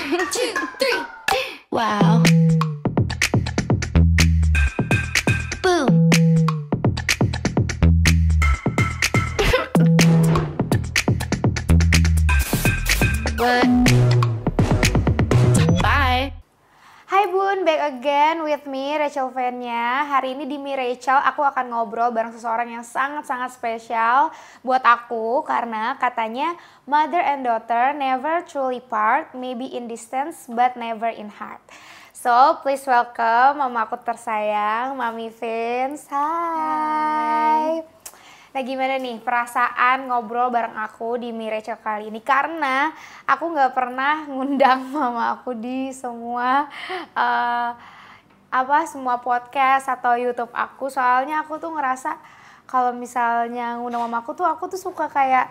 One, two, three. Wow. Boom. What? Bye. Hai Bun, back again with me Rachel Venya. Hari ini di Mi Rachel aku akan ngobrol bareng seseorang yang sangat-sangat spesial buat aku karena katanya mother and daughter never truly part, maybe in distance but never in heart. So please welcome mama aku tersayang, Mami Vince. Hai. Nah gimana nih perasaan ngobrol bareng aku di Mi Rachel kali ini, karena aku nggak pernah ngundang mama aku di semua semua podcast atau YouTube aku. Soalnya aku tuh ngerasa kalau misalnya ngundang mama aku tuh suka kayak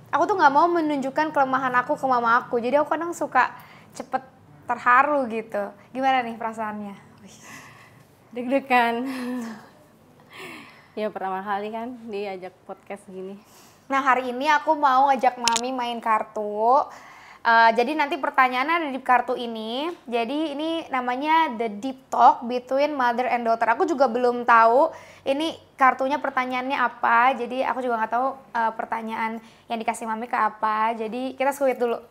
aku tuh nggak mau menunjukkan kelemahan aku ke mama aku. Jadi aku kadang suka cepet terharu gitu. Gimana nih perasaannya? Deg-degan. Ya pertama kali kan diajak podcast gini. Nah hari ini aku mau ngajak Mami main kartu. Jadi nanti pertanyaannya ada di kartu ini. Jadi ini namanya The Deep Talk Between Mother and Daughter. Aku juga belum tahu ini kartunya pertanyaannya apa. Jadi aku juga nggak tahu pertanyaan yang dikasih Mami ke apa. Jadi kita squid dulu.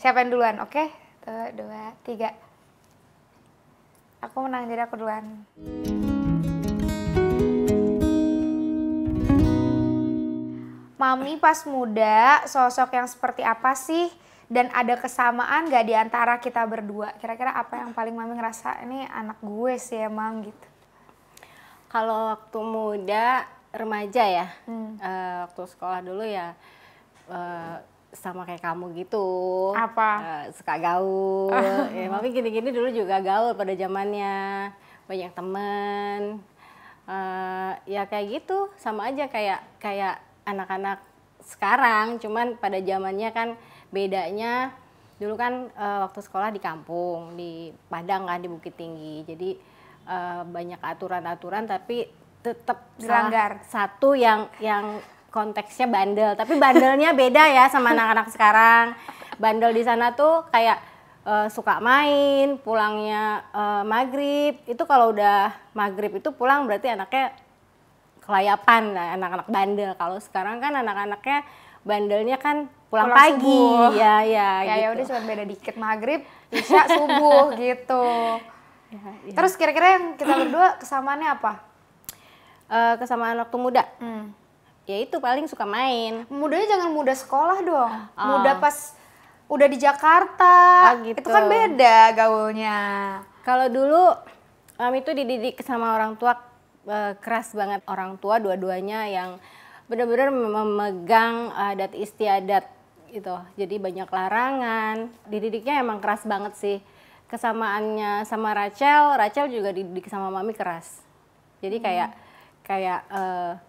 Siapa yang duluan? Oke? 1, 2, 3. Aku menang, jadi aku duluan. Mami pas muda, sosok yang seperti apa sih? Dan ada kesamaan gak di antara kita berdua? Kira-kira apa yang paling Mami ngerasa, ini anak gue sih emang gitu? Kalau waktu muda, remaja ya, waktu sekolah dulu ya sama kayak kamu gitu. Apa? Suka gaul. Ya, Mami gini-gini dulu juga gaul pada zamannya, banyak temen. Ya kayak gitu, sama aja kayak anak-anak sekarang, cuman pada zamannya kan bedanya dulu kan waktu sekolah di kampung, di Padang kan, di Bukit Tinggi. Jadi banyak aturan-aturan tapi tetap dilanggar. Satu yang konteksnya bandel, tapi bandelnya beda ya sama anak-anak sekarang. Bandel di sana tuh kayak suka main, pulangnya maghrib. Itu kalau udah maghrib itu pulang berarti anaknya kelayapan, anak-anak bandel. Kalau sekarang kan anak-anaknya bandelnya kan pulang pagi. Subuh. Ya Ya gitu. udah cuma beda dikit, maghrib, isya, subuh gitu. Ya. Terus kira-kira yang kita berdua kesamaannya apa? Kesamaan waktu muda. Ya itu paling suka main. Mudanya jangan muda sekolah dong. Muda pas udah di Jakarta. Gitu. Itu kan beda gaulnya. Kalau dulu Mami itu dididik sama orang tua keras banget, orang tua dua-duanya yang benar-benar memegang adat istiadat gitu. Jadi banyak larangan. Dididiknya emang keras banget sih. Kesamaannya sama Rachel juga dididik sama Mami keras. Jadi kayak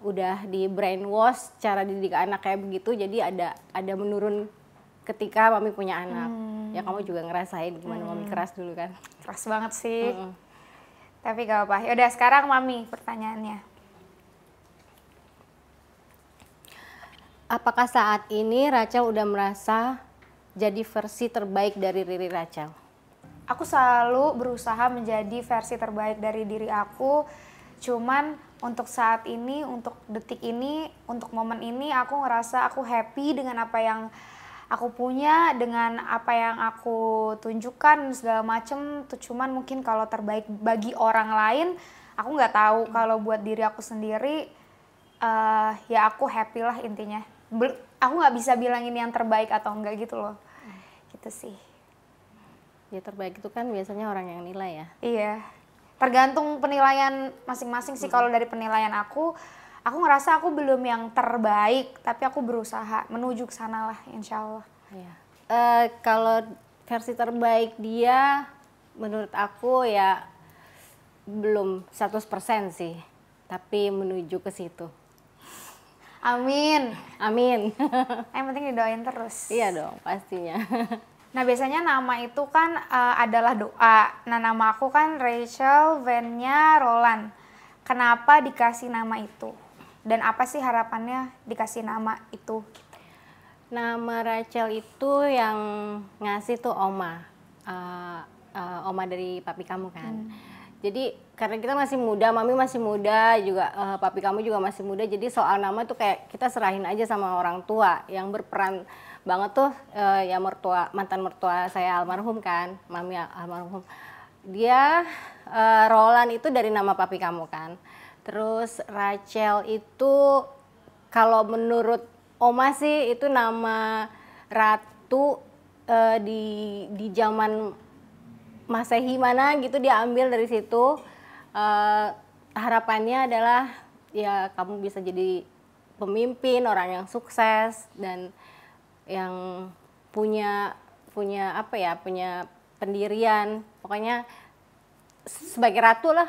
udah di brainwash cara dididik anak kayak begitu. Jadi ada menurun ketika Mami punya anak. Ya kamu juga ngerasain gimana Mami keras dulu kan. Keras banget sih. Tapi gak apa-apa. Yaudah sekarang Mami pertanyaannya. Apakah saat ini Rachel udah merasa jadi versi terbaik dari diri Rachel? Aku selalu berusaha menjadi versi terbaik dari diri aku. Cuman untuk saat ini, untuk detik ini, untuk momen ini aku ngerasa aku happy dengan apa yang aku punya, dengan apa yang aku tunjukkan segala macem. Cuman mungkin kalau terbaik bagi orang lain, aku nggak tahu. Kalau buat diri aku sendiri, ya aku happy lah intinya. Aku nggak bisa bilang ini yang terbaik atau enggak gitu loh. Gitu sih. Ya terbaik itu kan biasanya orang yang nilai ya. Iya. Tergantung penilaian masing-masing sih. Kalau dari penilaian aku ngerasa aku belum yang terbaik, tapi aku berusaha menuju ke sana lah, insya Allah. Iya. Kalau versi terbaik dia, menurut aku ya belum 100% sih, tapi menuju ke situ. Amin. Amin. Yang penting didoain terus. Iya dong, pastinya. Nah biasanya nama itu kan adalah doa. Nah nama aku kan Rachel Venya Roland. Kenapa dikasih nama itu? Dan apa sih harapannya dikasih nama itu? Nama Rachel itu yang ngasih tuh Oma, Oma dari papi kamu kan. Jadi karena kita masih muda, mami masih muda, juga papi kamu juga masih muda. Jadi soal nama tuh kayak kita serahin aja sama orang tua yang berperan banget tuh, ya mantan mertua saya almarhum kan, mami almarhum. Dia Roland itu dari nama papi kamu kan. Terus Rachel itu kalau menurut Oma sih itu nama ratu di zaman Masehi mana gitu, dia ambil dari situ. Harapannya adalah ya kamu bisa jadi pemimpin, orang yang sukses dan yang punya apa ya, punya pendirian. Pokoknya sebagai ratu lah.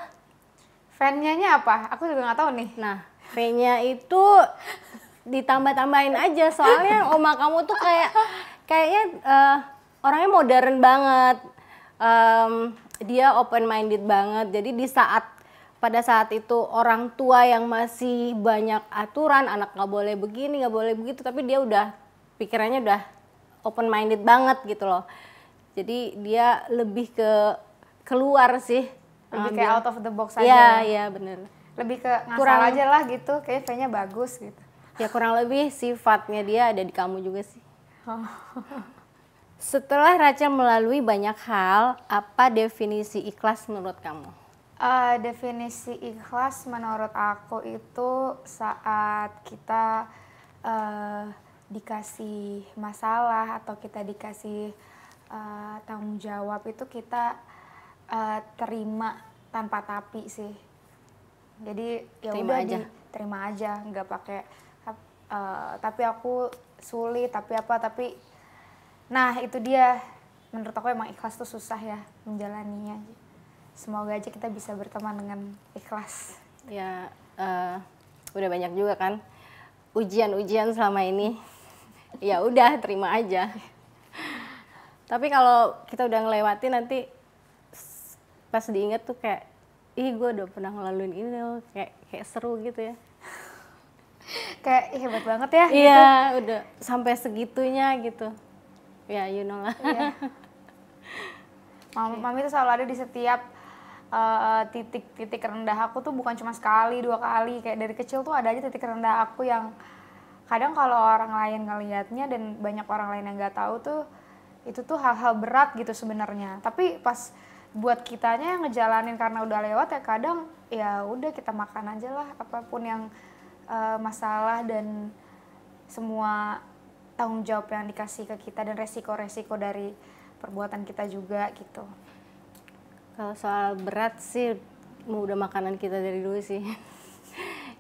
Fan-nya apa? Aku juga nggak tahu nih. Nah, V-nya itu ditambah-tambahin aja, soalnya oma kamu tuh kayaknya orangnya modern banget. Dia open minded banget. Jadi pada saat itu orang tua yang masih banyak aturan, anak nggak boleh begini, nggak boleh begitu, tapi dia udah pikirannya udah open minded banget gitu loh. Jadi dia lebih keluar sih. Lebih kayak out of the box aja. Iya, iya bener. Lebih ke ngasal aja lah gitu, kayak V-nya bagus gitu. Ya kurang lebih sifatnya dia ada di kamu juga sih. Setelah Rachel melalui banyak hal, apa definisi ikhlas menurut kamu? Definisi ikhlas menurut aku itu saat kita dikasih masalah atau kita dikasih tanggung jawab itu kita terima tanpa tapi sih. Jadi ya udah terima aja, nggak pakai tapi aku sulit, tapi nah itu dia, menurut aku emang ikhlas tuh susah ya menjalaninya. Semoga aja kita bisa berteman dengan ikhlas. Ya udah banyak juga kan ujian-ujian selama ini. Ya udah terima aja. Tapi kalau kita udah ngelewatin nanti pas diingat tuh kayak, ih gue udah pernah ngelaluin ini loh, kayak seru gitu ya. Kayak hebat banget ya. Iya, gitu. udah sampai segitunya gitu. Ya, you know lah. Iya. Mami tuh selalu ada di setiap titik rendah aku tuh, bukan cuma sekali, 2 kali. Kayak dari kecil tuh ada aja titik rendah aku yang kadang kalau orang lain ngelihatnya dan banyak orang lain yang nggak tahu tuh, itu tuh hal-hal berat gitu sebenarnya. Tapi pas buat kitanya yang ngejalanin karena udah lewat ya, kadang ya udah kita makan aja lah apapun yang masalah dan semua tanggung jawab yang dikasih ke kita dan resiko-resiko dari perbuatan kita juga gitu. Kalau soal berat sih udah makanan kita dari dulu sih.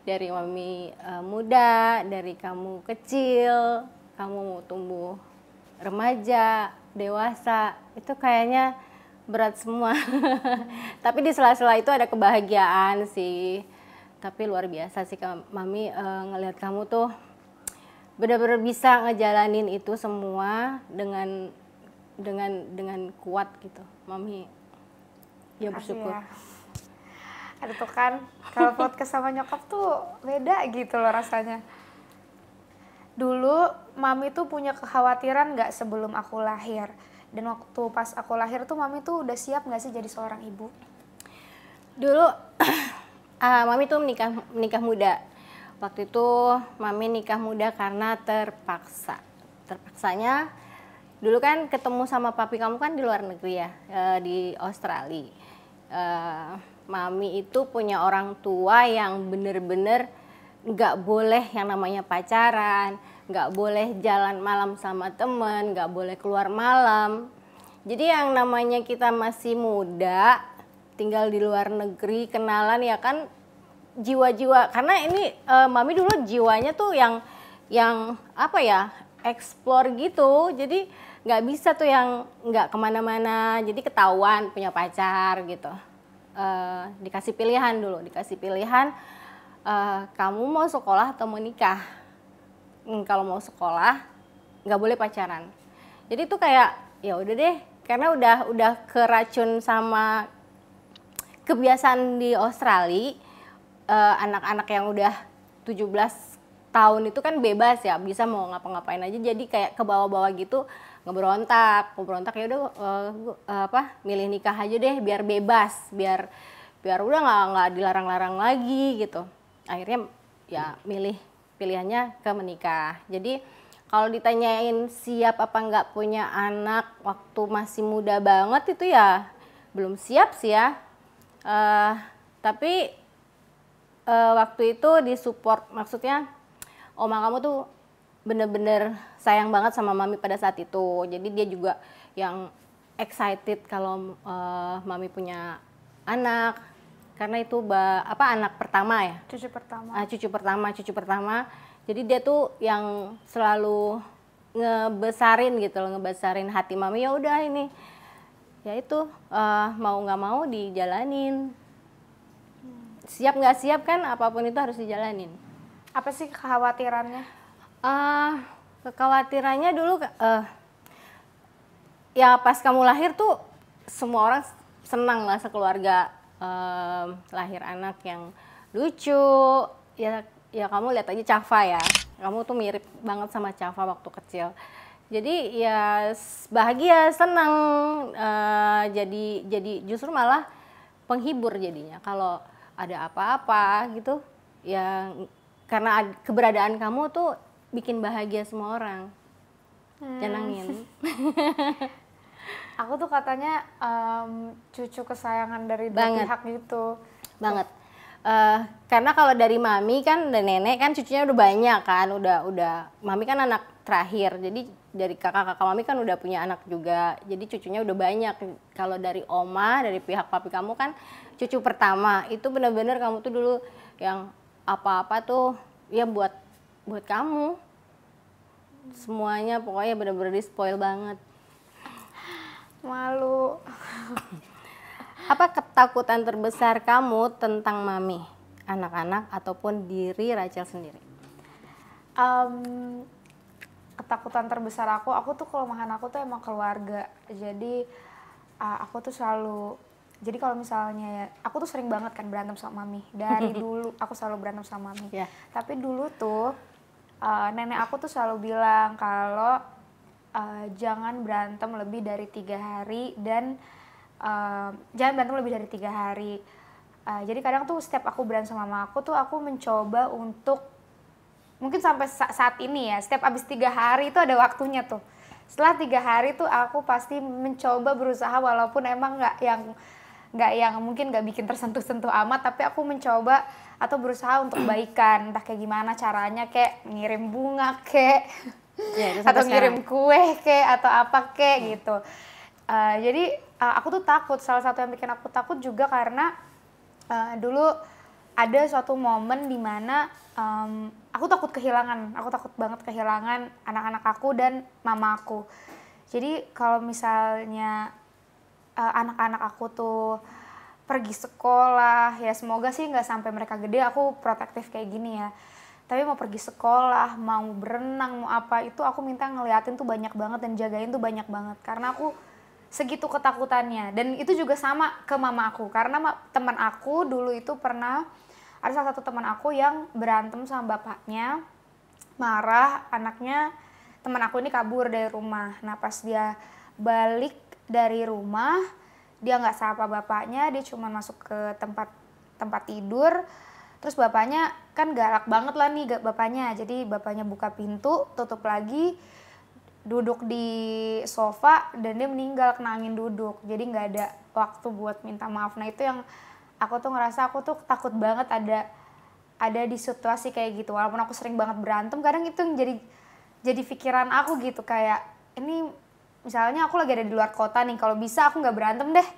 Dari mami muda, dari kamu kecil, kamu tumbuh remaja, dewasa, itu kayaknya berat semua. Tapi di sela-sela itu ada kebahagiaan sih. Tapi luar biasa sih mami ngelihat kamu tuh benar-benar bisa ngejalanin itu semua dengan kuat gitu. Mami ya bersyukur. Ya. Aduh tuh kan, kalau podcast sama nyokap tuh beda gitu loh rasanya. Dulu mami tuh punya kekhawatiran nggak sebelum aku lahir? Dan waktu pas aku lahir tuh mami tuh udah siap nggak sih jadi seorang ibu? Dulu mami tuh menikah muda. Waktu itu mami nikah muda karena terpaksa. Terpaksanya dulu kan ketemu sama papi kamu kan di luar negeri ya, di Australia. Mami itu punya orang tua yang bener-bener nggak boleh yang namanya pacaran, nggak boleh jalan malam sama temen, nggak boleh keluar malam. Jadi yang namanya kita masih muda, tinggal di luar negeri, kenalan ya kan jiwa-jiwa. Karena ini mami dulu jiwanya tuh yang apa ya, explore gitu. Jadi nggak bisa tuh yang nggak kemana-mana. Jadi ketahuan punya pacar gitu. Dikasih pilihan dulu, kamu mau sekolah atau mau nikah? Kalau mau sekolah nggak boleh pacaran. Jadi tuh kayak ya udah deh, karena udah keracun sama kebiasaan di Australia. Anak-anak yang udah 17 tahun itu kan bebas ya, bisa mau ngapa-ngapain aja, jadi kayak ke bawah-bawah gitu, ngeberontak ya udah milih nikah aja deh biar bebas, biar udah nggak dilarang-larang lagi gitu. Akhirnya ya pilihannya ke menikah. Jadi kalau ditanyain siap apa nggak punya anak waktu masih muda banget, itu ya belum siap sih ya. Tapi waktu itu disupport, maksudnya oma kamu tuh bener-bener sayang banget sama mami pada saat itu. Jadi dia juga yang excited kalau mami punya anak, karena itu anak pertama ya. Cucu pertama. Jadi dia tuh yang selalu ngebesarin hati mami. Ya udah ini, ya itu mau nggak mau dijalanin. Siap nggak siap kan, apapun itu harus dijalanin. Apa sih kekhawatirannya? Kekhawatirannya dulu ya pas kamu lahir tuh semua orang senang lah sekeluarga, lahir anak yang lucu. Ya kamu lihat aja Cafa ya, kamu tuh mirip banget sama Cafa waktu kecil. Jadi ya bahagia, senang, jadi justru malah penghibur jadinya kalau ada apa-apa gitu ya, karena keberadaan kamu tuh bikin bahagia semua orang, nyenengin. Aku tuh katanya cucu kesayangan dari dua pihak gitu. Banget. Karena kalau dari mami kan dan nenek kan cucunya udah banyak kan, udah mami kan anak terakhir, jadi dari kakak mami kan udah punya anak juga, jadi cucunya udah banyak. Kalau dari oma, dari pihak papi kamu kan cucu pertama, itu bener-bener kamu tuh dulu yang apa-apa tuh ya buat kamu, semuanya pokoknya bener-bener di spoil banget. Malu. Apa ketakutan terbesar kamu tentang mami, anak-anak, ataupun diri Rachel sendiri? Ketakutan terbesar aku tuh kelemahan aku tuh emang keluarga. Jadi aku tuh selalu, jadi kalau misalnya aku tuh sering banget kan berantem sama mami. Dari dulu aku selalu berantem sama mami. Yeah. Tapi dulu tuh nenek aku tuh selalu bilang kalau jangan berantem lebih dari 3 hari dan jangan berantem lebih dari 3 hari. Jadi kadang tuh setiap aku berantem sama mama aku tuh aku mencoba untuk, mungkin sampai saat ini ya, setiap abis 3 hari itu ada waktunya tuh. Setelah 3 hari tuh aku pasti mencoba berusaha, walaupun emang nggak yang mungkin nggak bikin tersentuh-sentuh amat, tapi aku mencoba atau berusaha untuk baikan, entah kayak gimana caranya, kayak ngirim bunga kayak Ya, atau ngirim kue kayak atau apa kayak gitu. Jadi aku tuh takut, salah satu yang bikin aku takut juga karena dulu ada suatu momen dimana aku takut banget kehilangan anak-anak aku dan mama aku. Jadi kalau misalnya anak-anak aku tuh pergi sekolah, ya semoga sih nggak sampai mereka gede aku protektif kayak gini ya. Tapi mau pergi sekolah, mau berenang, mau apa, itu aku minta ngeliatin tuh banyak banget dan jagain tuh banyak banget. Karena aku segitu ketakutannya. Dan itu juga sama ke mama aku. Karena teman aku dulu itu pernah, ada salah satu teman aku yang berantem sama bapaknya, marah, anaknya, teman aku ini kabur dari rumah. Nah pas dia balik dari rumah, dia nggak sapa bapaknya, dia cuma masuk ke tempat tidur. Terus bapaknya kan galak banget lah nih bapaknya, jadi bapaknya buka pintu, tutup lagi, duduk di sofa, dan dia meninggal kena angin duduk. Jadi nggak ada waktu buat minta maaf. Nah itu yang aku tuh ngerasa aku tuh takut banget ada di situasi kayak gitu. Walaupun aku sering banget berantem, kadang itu yang jadi pikiran aku gitu, kayak ini misalnya aku lagi ada di luar kota nih, kalau bisa aku nggak berantem deh.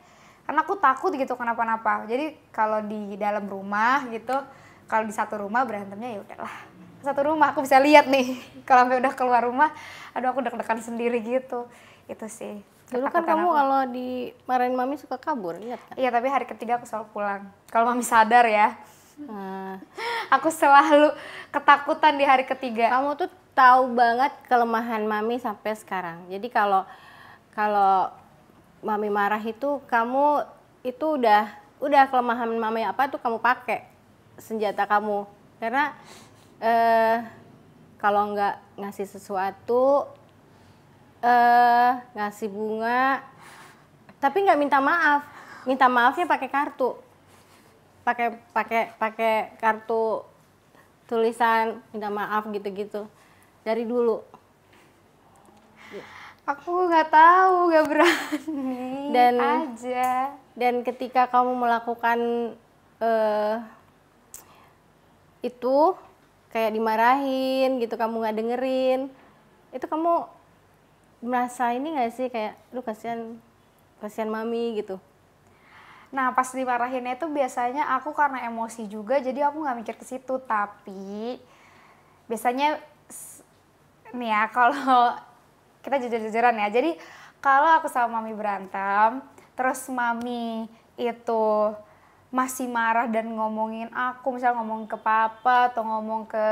Karena aku takut gitu kenapa-napa. Jadi kalau di dalam rumah gitu, kalau di satu rumah berantemnya ya udahlah. Satu rumah aku bisa lihat nih. Kalau sampai udah keluar rumah, aduh aku deg-degan sendiri gitu. Itu sih. Dulu kan kamu kalau dimarahin mami suka kabur, lihat kan? Iya, tapi hari ketiga aku selalu pulang. Kalau mami sadar ya. Aku selalu ketakutan di hari ketiga. Kamu tuh tahu banget kelemahan mami sampai sekarang. Jadi kalau mami marah itu, kamu itu udah kelemahan mami apa tuh kamu pakai senjata kamu. Karena kalau nggak ngasih sesuatu, ngasih bunga, tapi nggak minta maaf. Minta maafnya pakai kartu, pakai kartu tulisan minta maaf gitu-gitu dari dulu. Aku nggak tahu, nggak berani aja. Dan ketika kamu melakukan itu kayak dimarahin gitu, kamu nggak dengerin, itu kamu merasa ini nggak sih kayak lu kasihan mami gitu? Nah pas dimarahinnya itu biasanya aku karena emosi juga, jadi aku nggak mikir ke situ. Tapi biasanya nih ya, kalau kita jujur-jujuran ya, jadi kalau aku sama mami berantem, terus mami itu masih marah dan ngomongin aku, misalnya ngomong ke papa atau ngomong ke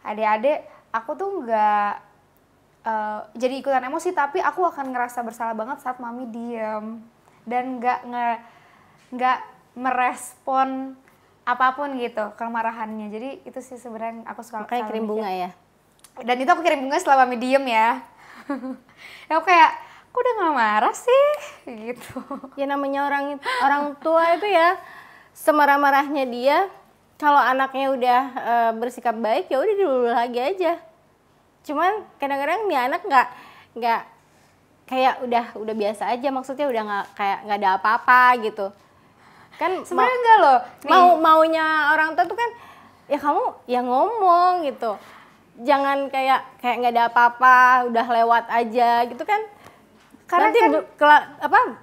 adik-adik, aku tuh nggak jadi ikutan emosi, tapi aku akan ngerasa bersalah banget saat mami diem dan nggak merespon apapun gitu kemarahannya. Jadi itu sih sebenarnya aku suka. Makanya kirim bunga ya. Dan itu aku kirim bunga setelah mami diem ya. Ya aku kayak, aku udah nggak marah sih gitu. Ya namanya orang tua itu ya, semarah-marahnya dia, kalau anaknya udah bersikap baik ya udah dulu lagi aja. Cuman kadang-kadang nih anak nggak kayak udah biasa aja, maksudnya udah nggak ada apa-apa gitu. Kan sebenarnya enggak loh. Maunya orang tua tuh kan ya kamu ya ngomong gitu. Jangan kayak nggak ada apa-apa, udah lewat aja gitu kan. Karena nanti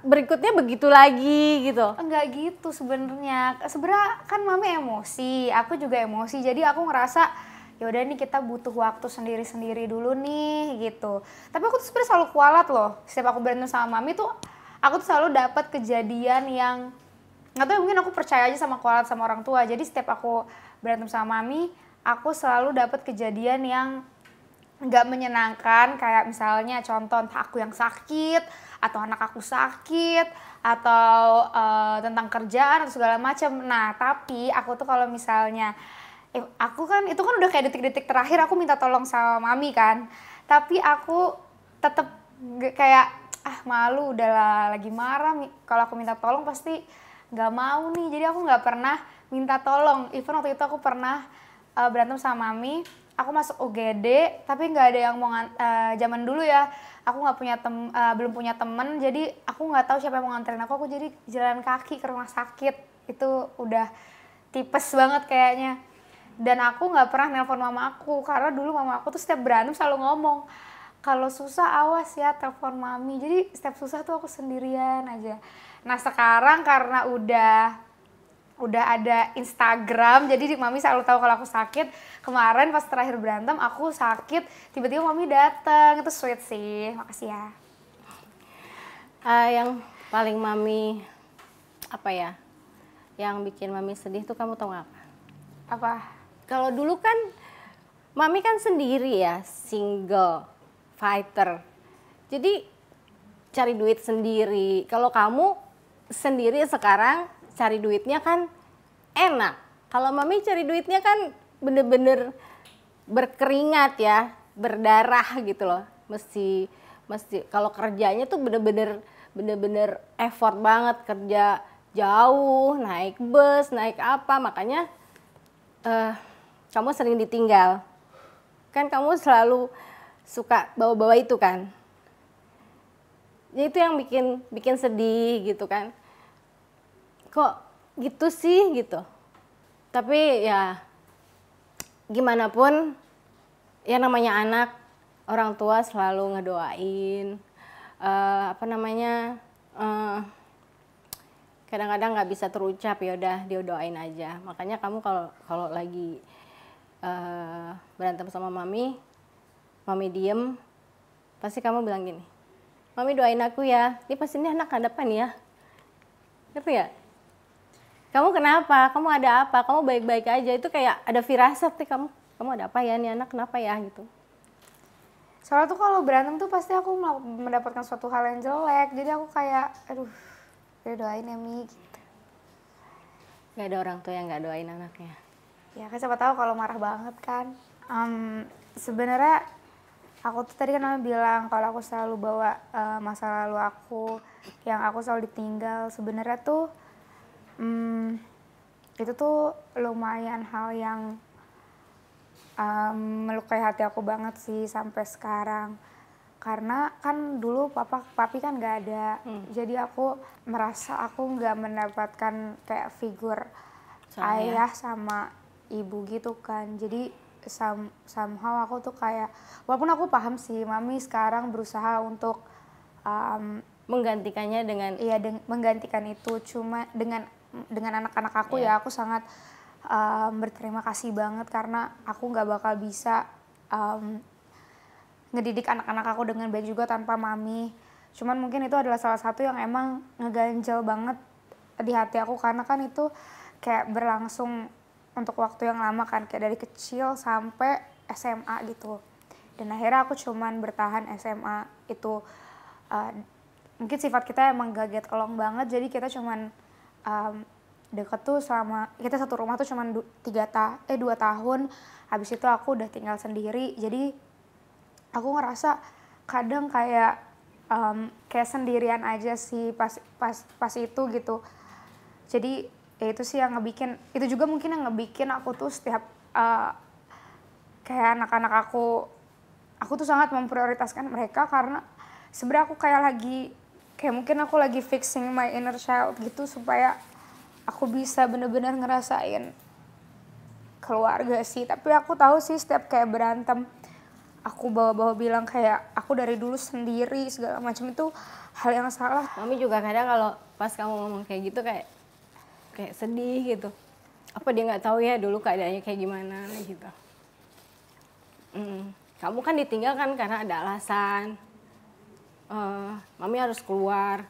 berikutnya begitu lagi gitu. Enggak gitu sebenarnya. Sebenarnya kan mami emosi, aku juga emosi. Jadi aku ngerasa ya udah nih kita butuh waktu sendiri-sendiri dulu nih gitu. Tapi aku tuh sebenarnya selalu kualat loh. Setiap aku berantem sama mami tuh aku tuh selalu dapat kejadian yang nggak tahu, mungkin aku percaya aja sama kualat sama orang tua. Jadi setiap aku berantem sama mami, aku selalu dapat kejadian yang nggak menyenangkan, kayak misalnya contoh entah aku yang sakit atau anak aku sakit atau tentang kerjaan atau segala macam. Nah tapi aku tuh kalau misalnya aku kan itu kan udah kayak detik-detik terakhir aku minta tolong sama mami kan, tapi aku tetap kayak malu, udah lagi marah, kalau aku minta tolong pasti nggak mau nih, jadi aku nggak pernah minta tolong. Even waktu itu aku pernah berantem sama mami, aku masuk UGD tapi nggak ada yang mau zaman dulu ya, aku nggak punya belum punya temen, jadi aku nggak tahu siapa yang mau nganterin aku jadi jalan kaki ke rumah sakit. Itu udah tipes banget kayaknya. Dan aku nggak pernah nelpon mama aku, karena dulu mama aku tuh setiap berantem selalu ngomong, kalau susah awas ya telepon mami. Jadi setiap susah tuh aku sendirian aja. Nah sekarang karena udah ada Instagram, jadi mami selalu tahu kalau aku sakit. Kemarin pas terakhir berantem aku sakit, tiba-tiba mami datang, itu sweet sih. Makasih ya. Yang paling mami yang bikin mami sedih tuh kamu tahu apa? Apa? Kalau dulu kan mami kan sendiri ya, single fighter. Jadi cari duit sendiri. Kalau kamu sendiri sekarang cari duitnya kan enak. Kalau mami cari duitnya kan bener-bener berkeringat ya, berdarah gitu loh. Mesti kalau kerjanya tuh bener-bener effort banget, kerja jauh, naik bus, naik apa, makanya kamu sering ditinggal. Kan kamu selalu suka bawa-bawa itu kan. Ya itu yang bikin sedih gitu kan. Kok gitu sih gitu. Tapi ya gimana pun ya namanya anak, orang tua selalu ngedoain. Kadang-kadang nggak bisa terucap, ya udah dia doain aja. Makanya kamu kalau lagi berantem sama mami diem, pasti kamu bilang gini, mami doain aku ya, ini pasti ini anak hadapan ya, ngerti ya? Kamu kenapa? Kamu ada apa? Kamu baik-baik aja, itu kayak ada firasat nih kamu ada apa ya, nih anak kenapa ya gitu. Soalnya tuh kalau berantem tuh pasti aku mendapatkan suatu hal yang jelek, jadi aku kayak aduh, udah doain ya Mi gitu. Gak ada orang tua yang gak doain anaknya. Ya kan siapa tahu kalau marah banget kan. Sebenarnya aku tuh tadi kan Mama bilang kalau aku selalu bawa masa lalu aku yang aku selalu ditinggal. Sebenarnya tuh itu tuh lumayan hal yang melukai hati aku banget sih sampai sekarang. Karena kan dulu papi kan nggak ada, jadi aku merasa aku nggak mendapatkan kayak figur ayah sama ibu gitu kan. Jadi somehow aku tuh kayak, walaupun aku paham sih Mami sekarang berusaha untuk Menggantikannya dengan menggantikan itu, cuma dengan anak-anak aku ya aku sangat berterima kasih banget karena aku nggak bakal bisa ngedidik anak-anak aku dengan baik juga tanpa Mami. Cuman mungkin itu adalah salah satu yang emang ngeganjel banget di hati aku karena kan itu kayak berlangsung untuk waktu yang lama kan, kayak dari kecil sampai SMA gitu. Dan akhirnya aku cuman bertahan SMA itu. Mungkin sifat kita emang gak get along banget, jadi kita cuman deket tuh selama, kita satu rumah tuh cuman 2 tahun. Habis itu aku udah tinggal sendiri, jadi aku ngerasa kadang kayak sendirian aja sih pas itu gitu. Jadi ya itu sih yang ngebikin, itu juga mungkin yang ngebikin aku tuh setiap kayak anak-anak aku tuh sangat memprioritaskan mereka karena sebenarnya aku kayak mungkin aku lagi fixing my inner child gitu supaya aku bisa bener-bener ngerasain keluarga sih. Tapi aku tahu sih setiap kayak berantem aku bawa-bawa bilang kayak aku dari dulu sendiri segala macam, itu hal yang salah. Mami juga kadang kalau pas kamu ngomong kayak gitu kayak sedih gitu. Apa dia nggak tahu ya dulu keadaannya kayak gimana gitu. Kamu kan ditinggal kan karena ada alasan. Mami harus keluar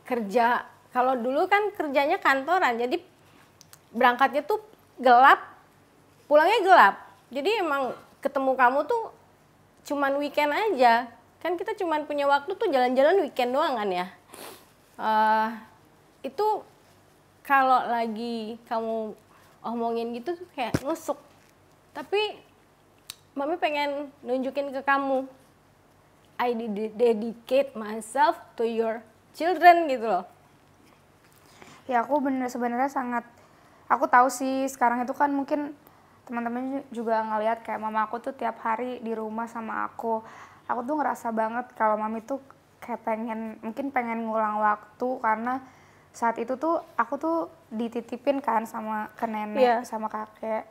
kerja. Kalau dulu kan kerjanya kantoran, jadi berangkatnya tuh gelap, pulangnya gelap. Jadi emang ketemu kamu tuh cuman weekend aja. Kan kita cuman punya waktu tuh jalan-jalan weekend doang kan ya. Itu kalau lagi kamu omongin gitu tuh kayak nusuk. Tapi Mami pengen nunjukin ke kamu, I dedicate myself to your children gitu loh. Ya aku sebenarnya sangat, aku tahu sih sekarang itu kan mungkin teman-teman juga ngelihat kayak mama aku tuh tiap hari di rumah sama aku. Aku tuh ngerasa banget kalau Mami tuh kayak pengen ngulang waktu karena saat itu tuh aku tuh dititipin kan ke nenek sama kakek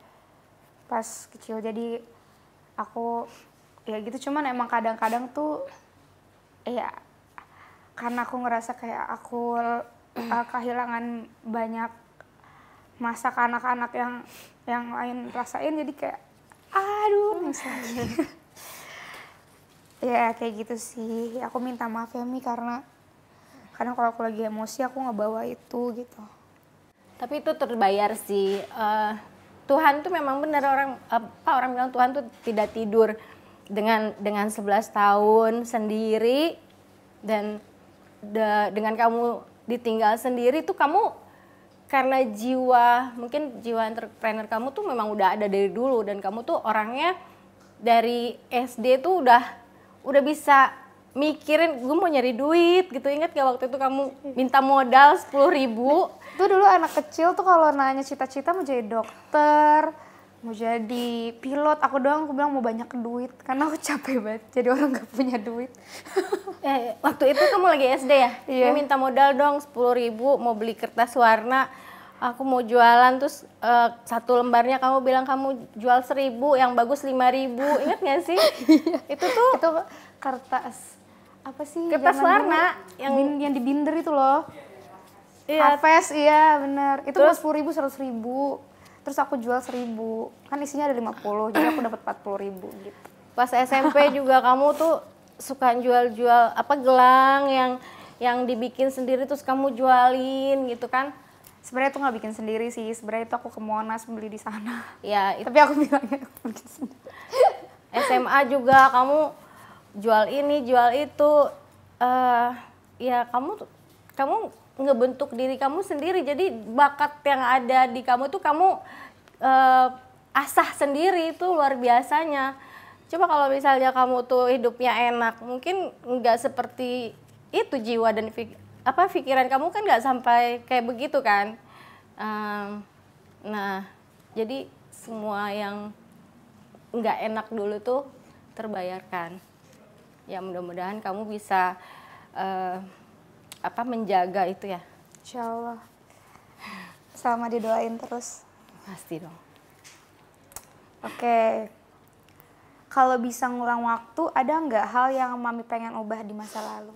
pas kecil. Jadi aku ya gitu, cuman emang kadang-kadang tuh ya karena aku ngerasa kayak aku kehilangan banyak masa kanak-kanak yang lain rasain, jadi kayak aduh misalnya. Ya kayak gitu sih. Aku minta maaf ya Mi, karena kadang kalau aku lagi emosi aku ngebawa itu gitu. Tapi itu terbayar sih. Tuhan tuh memang benar, orang bilang Tuhan tuh tidak tidur. Dengan 11 tahun sendiri dan dengan kamu ditinggal sendiri tuh kamu karena mungkin jiwa entrepreneur kamu tuh memang udah ada dari dulu, dan kamu tuh orangnya dari SD tuh udah bisa mikirin gue mau nyari duit gitu. Ingat gak waktu itu kamu minta modal 10.000? Itu dulu anak kecil tuh kalau nanya cita-cita mau jadi dokter, mau jadi pilot, aku bilang mau banyak duit karena aku capek banget jadi orang gak punya duit. Waktu itu kamu lagi SD ya? Iya. Dia minta modal dong 10.000 mau beli kertas warna. Aku mau jualan, terus satu lembarnya kamu bilang kamu jual 1.000, yang bagus 5.000. Ingat gak sih? Itu kertas apa sih? Kertas warna yang di binder itu loh. Iya. Harvest, iya bener. Itu mau 10.000, 100.000. Terus aku jual 1.000. Kan isinya ada 50, jadi aku dapat 40.000 gitu. Pas SMP juga kamu tuh suka jual-jual gelang yang dibikin sendiri terus kamu jualin gitu kan? Sebenarnya itu nggak bikin sendiri sih. Sebenarnya itu aku ke Monas beli di sana. Ya, Tapi aku bilangnya aku bikin sendiri. SMA juga kamu jual ini, jual itu. Ya kamu ngebentuk diri kamu sendiri. Jadi bakat yang ada di kamu tuh kamu asah sendiri itu luar biasanya. Coba kalau misalnya kamu tuh hidupnya enak, mungkin nggak seperti itu jiwa dan pikiran kamu kan nggak sampai kayak begitu kan. Nah, jadi semua yang nggak enak dulu tuh terbayarkan. Ya mudah-mudahan kamu bisa menjaga itu ya. Insya Allah. Sama didoain terus. Pasti dong. Oke. Kalau bisa ngulang waktu, ada nggak hal yang Mami pengen ubah di masa lalu?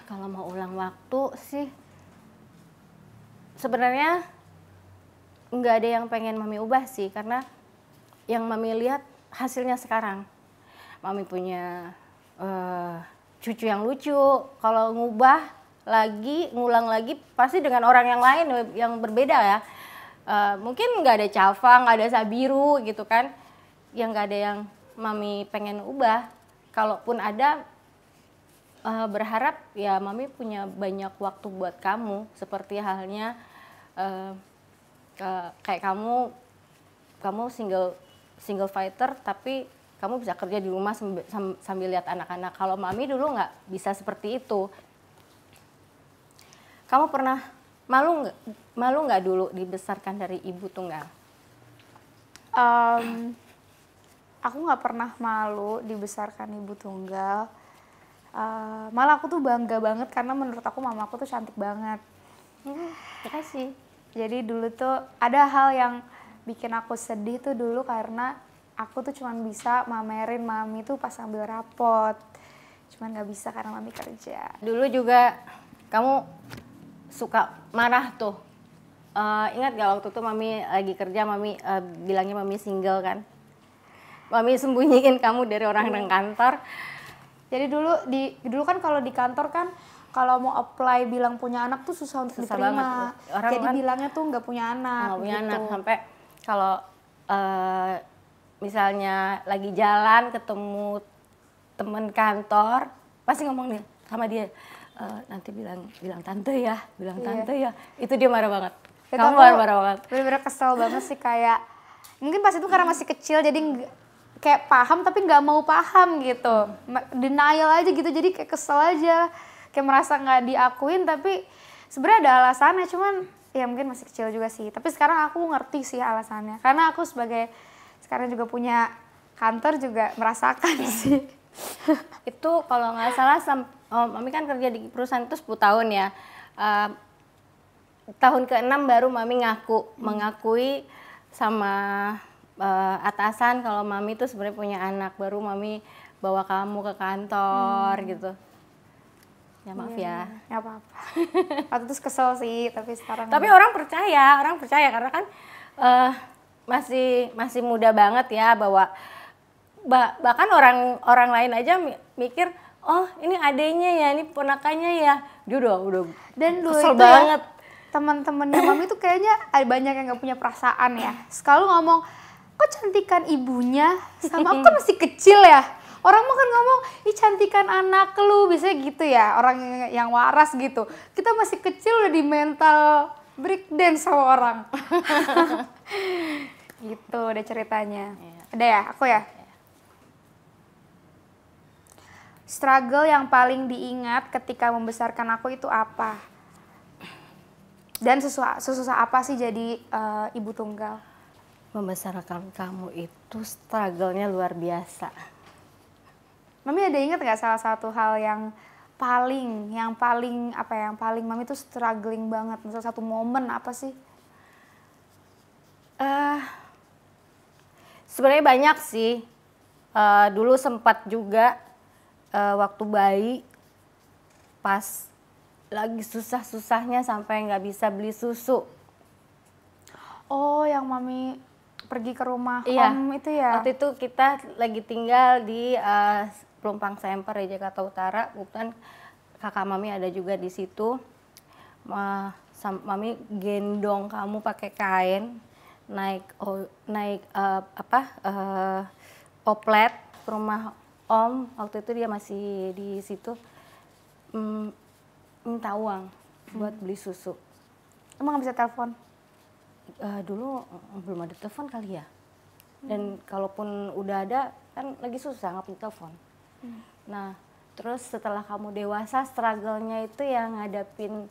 Kalau mau ulang waktu sih, sebenarnya nggak ada yang pengen Mami ubah sih, karena yang Mami lihat hasilnya sekarang. Mami punya cucu yang lucu. Kalau ngulang lagi pasti dengan orang yang lain yang berbeda ya. Mungkin nggak ada Cafa, nggak ada Sabiru gitu kan, yang nggak ada yang Mami pengen ubah. Kalaupun ada, berharap ya Mami punya banyak waktu buat kamu, seperti halnya kayak kamu single fighter, tapi kamu bisa kerja di rumah sambil lihat anak-anak. Kalau Mami dulu nggak bisa seperti itu. Kamu pernah malu nggak dulu dibesarkan dari ibu tunggal? Aku nggak pernah malu dibesarkan ibu tunggal. Malah aku tuh bangga banget karena menurut aku mama aku tuh cantik banget. Makasih. Jadi dulu tuh ada hal yang bikin aku sedih tuh dulu karena aku tuh cuman bisa mamerin Mami tuh pas ambil rapot. Cuman nggak bisa karena Mami kerja. Dulu juga kamu suka marah tuh. Ingat gak waktu itu Mami lagi kerja, Mami bilangnya Mami single kan? Mami sembunyiin kamu dari orang-orang kantor. Jadi dulu kan kalau di kantor kan kalau mau apply bilang punya anak tuh susah untuk diterima. Orang jadi kan bilangnya tuh nggak punya anak. Nggak punya gitu. anak, sampai kalau misalnya lagi jalan ketemu temen kantor, pasti ngomong nih sama dia, nanti bilang tante ya, tante ya. Itu dia marah banget. Itu Kamu marah banget. Bener-bener kesel banget sih, kayak mungkin pas itu karena masih kecil jadi kayak paham tapi nggak mau paham gitu, denial aja gitu, jadi kayak kesel aja, kayak merasa nggak diakuin, tapi sebenarnya ada alasannya, cuman ya mungkin masih kecil juga sih. Tapi sekarang aku ngerti sih alasannya, karena aku sekarang juga punya kantor juga merasakan sih. Itu kalau nggak salah, Mami kan kerja di perusahaan itu 10 tahun ya. Tahun ke-6 baru Mami mengakui sama atasan kalau Mami tuh sebenarnya punya anak. Baru Mami bawa kamu ke kantor gitu. Ya maaf ya. Ya apa-apa. Waktu itu kesel sih, tapi sekarang. Tapi orang percaya karena kan masih muda banget ya, bahkan orang lain aja mikir, oh ini adenya ya, ini ponakannya ya. Dia udah dan kesel itu banget. Ya, teman-temannya Mami tuh kayaknya banyak yang nggak punya perasaan ya. Selalu ngomong, kok cantikan ibunya sama aku kan masih kecil ya. Orang mah kan ngomong, ih cantikan anak lu, biasanya gitu ya, orang yang waras gitu. Kita masih kecil udah di mental breakdance sama orang. Gitu deh ceritanya. Ada ya, aku ya? Struggle yang paling diingat ketika membesarkan aku itu apa? Dan sesusah apa sih jadi ibu tunggal? Membesarkan kamu itu struggle-nya luar biasa. Mami ada ingat nggak salah satu hal yang paling Mami tuh struggling banget? Misal satu momen apa sih? Sebenarnya banyak sih. Dulu sempat juga waktu bayi, pas lagi susah-susahnya sampai nggak bisa beli susu. Oh, yang Mami pergi ke rumah Iya, Om itu ya? Waktu itu kita lagi tinggal di Pelumpang Semper di Jakarta Utara. Kebetulan kakak Mami ada juga di situ. Mami gendong kamu pakai kain, naik oplet ke rumah Om. Waktu itu dia masih di situ, minta uang buat beli susu. Emang nggak bisa telepon? dulu belum ada telepon kali ya. Dan kalaupun udah ada kan lagi susah nggak punya telepon. Nah, terus setelah kamu dewasa, struggle-nya itu yang ngadapin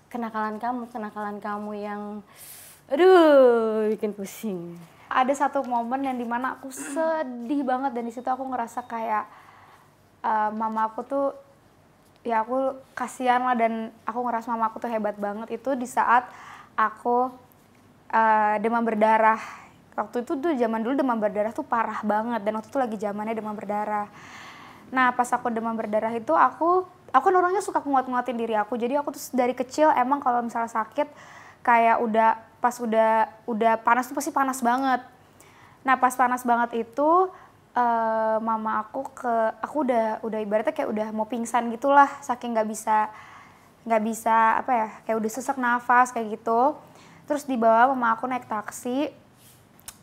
kenakalan kamu yang aduh bikin pusing. Ada satu momen yang dimana aku sedih banget dan di situ aku ngerasa kayak mama aku tuh ya aku kasihan lah dan aku ngerasa mama aku tuh hebat banget itu di saat aku demam berdarah. Waktu itu tuh zaman dulu demam berdarah tuh parah banget dan waktu itu lagi zamannya demam berdarah. Nah pas aku demam berdarah itu aku kan orangnya suka nguat-nguatin diri aku. Jadi aku tuh dari kecil emang kalau misalnya sakit kayak pas udah panas tuh pasti panas banget. Nah pas panas banget itu mama aku udah ibaratnya kayak udah mau pingsan gitulah saking nggak bisa apa ya kayak udah sesak nafas kayak gitu. Terus dibawa mama aku naik taksi.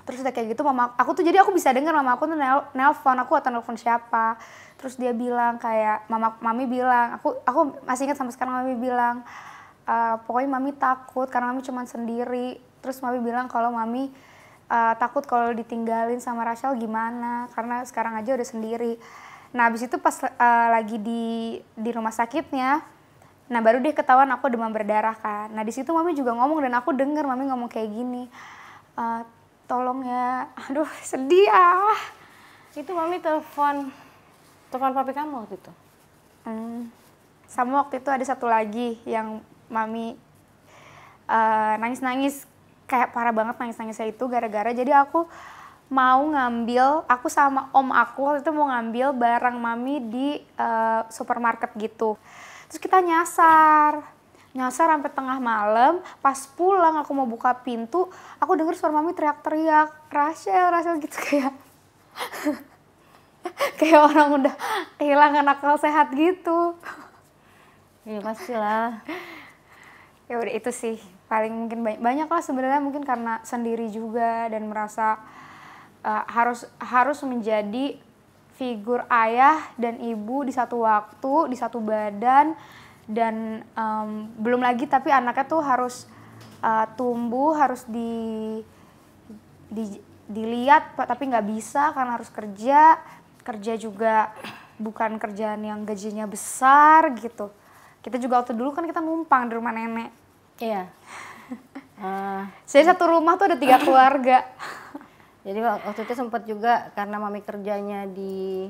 Terus udah kayak gitu aku tuh jadi aku bisa dengar mama aku tuh nelpon aku atau nelpon siapa. Terus dia bilang kayak mami bilang aku masih ingat sampai sekarang mami bilang pokoknya mami takut karena mami cuma sendiri. Terus mami bilang kalau mami takut kalau ditinggalin sama Rachel gimana karena sekarang aja udah sendiri. Nah abis itu pas lagi di rumah sakitnya, nah baru dia ketahuan aku demam berdarah kan. Nah di situ mami juga ngomong dan aku denger mami ngomong kayak gini, tolong ya, aduh sedih ah. Itu mami telepon papi kamu waktu itu? Sama waktu itu ada satu lagi yang mami nangis-nangis kayak parah banget nangis-nangisnya itu gara-gara jadi aku sama om aku waktu itu mau ngambil barang mami di supermarket gitu. Terus kita nyasar sampai tengah malam. Pas pulang aku mau buka pintu, aku denger suara mami teriak-teriak, Rachel gitu kayak kayak orang udah kehilangan akal sehat gitu. Iya pastilah. Ya udah itu sih paling mungkin banyak lah sebenarnya mungkin karena sendiri juga dan merasa harus menjadi figur ayah dan ibu di satu waktu, di satu badan dan belum lagi tapi anaknya tuh harus tumbuh, harus dilihat tapi nggak bisa karena harus kerja juga bukan kerjaan yang gajinya besar gitu. Kita juga waktu dulu kan kita numpang di rumah nenek. Iya. Jadi satu rumah tuh ada 3 keluarga. Jadi waktu itu sempat juga karena mami kerjanya di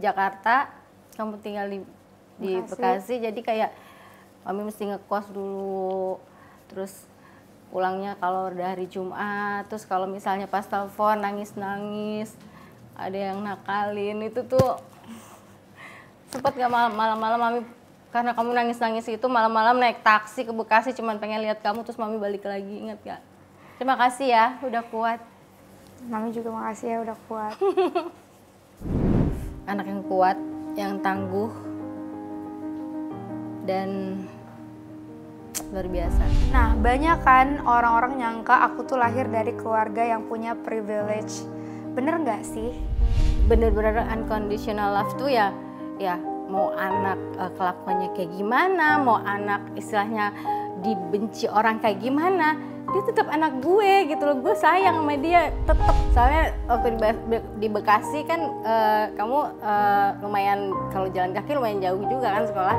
Jakarta, kamu tinggal di Bekasi, jadi kayak mami mesti ngekos dulu, terus pulangnya kalau udah hari Jumat, terus kalau misalnya pas telepon nangis-nangis, ada yang nakalin, itu tuh sempat gak malam-malam mami, karena kamu nangis-nangis itu malam-malam naik taksi ke Bekasi cuman pengen lihat kamu, terus mami balik lagi, ingat gak? Terima kasih ya, udah kuat. Mami juga makasih ya udah kuat. Anak yang kuat, yang tangguh, dan luar biasa. Nah, banyak kan orang-orang nyangka aku tuh lahir dari keluarga yang punya privilege. Bener nggak sih? Bener-bener unconditional love tuh ya mau anak kelakuannya kayak gimana, mau anak istilahnya dibenci orang kayak gimana, dia tetap anak gue gitu loh. Gue sayang sama dia tetap. Soalnya waktu di Bekasi kan kamu lumayan, kalau jalan kaki lumayan jauh juga kan sekolah.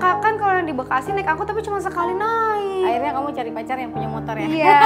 Kan kalau yang di Bekasi naik aku tapi cuma sekali naik. Akhirnya kamu cari pacar yang punya motor ya? Iya.